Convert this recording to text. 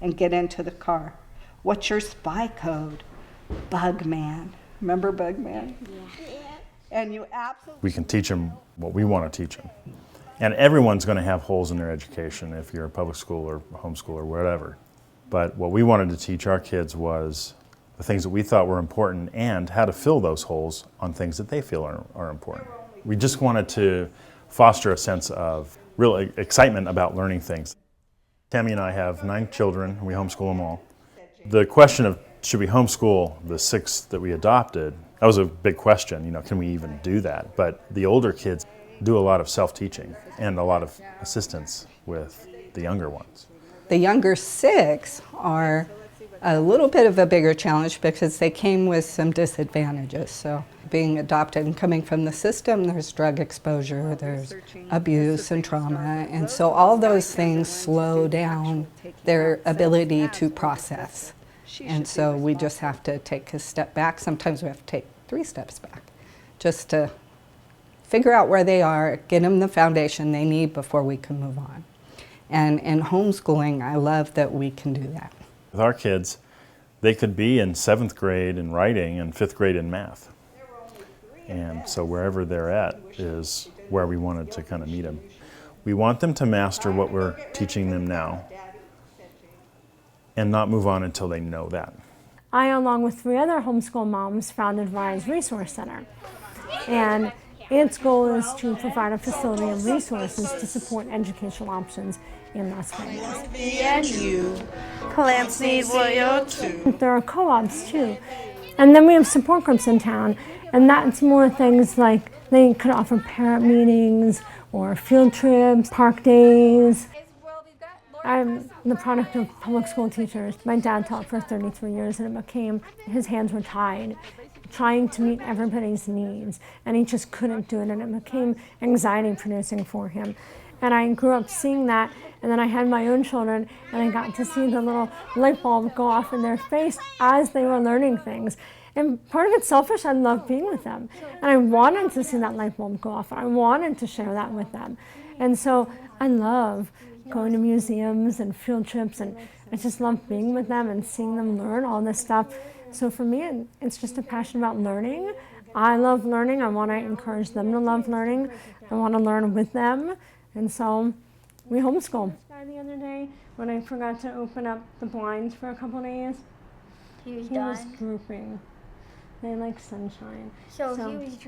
and get into the car. What's your spy code? Bugman. Remember Bugman? Yeah. And you absolutely... We can teach them what we want to teach them. And everyone's going to have holes in their education if you're a public school or homeschool or whatever. But what we wanted to teach our kids was the things that we thought were important and how to fill those holes on things that they feel are important. We just wanted to foster a sense of real excitement about learning things. Tammy and I have 9 children. We homeschool them all. The question of should we homeschool the 6 that we adopted, that was a big question. You know, can we even do that? But the older kids do a lot of self-teaching and a lot of assistance with the younger ones. The younger 6 are a little bit of a bigger challenge because they came with some disadvantages. So being adopted and coming from the system, there's drug exposure, there's abuse and trauma, and so all those things slow down their ability to process. And so we just have to take a step back. Sometimes we have to take 3 steps back just to figure out where they are, get them the foundation they need before we can move on. And in homeschooling, I love that we can do that. With our kids, they could be in 7th grade in writing and 5th grade in math. And so wherever they're at is where we wanted to kind of meet them. We want them to master what we're teaching them now and not move on until they know that. I, along with 3 other homeschool moms, founded Rise Resource Center. And its goal is to provide a facility and resources to support educational options in Las Vegas. And you, plants need oil too. There are co-ops too. And then we have support groups in town, and that's more things like they could offer parent meetings or field trips, park days. I'm the product of public school teachers. My dad taught for 33 years and it became, his hands were tied, trying to meet everybody's needs, and he just couldn't do it, and it became anxiety producing for him. And I grew up seeing that, and then I had my own children, and I got to see the little light bulb go off in their face as they were learning things. And part of it's selfish, I love being with them. And I wanted to see that light bulb go off, and I wanted to share that with them. And so I love going to museums and field trips, and I just love being with them and seeing them learn all this stuff. So for me, it's just a passion about learning. I love learning. I want to encourage them to love learning. I want to learn with them. And so we homeschool. The other day, when I forgot to open up the blinds for a couple of days, he was drooping. They like sunshine. So he was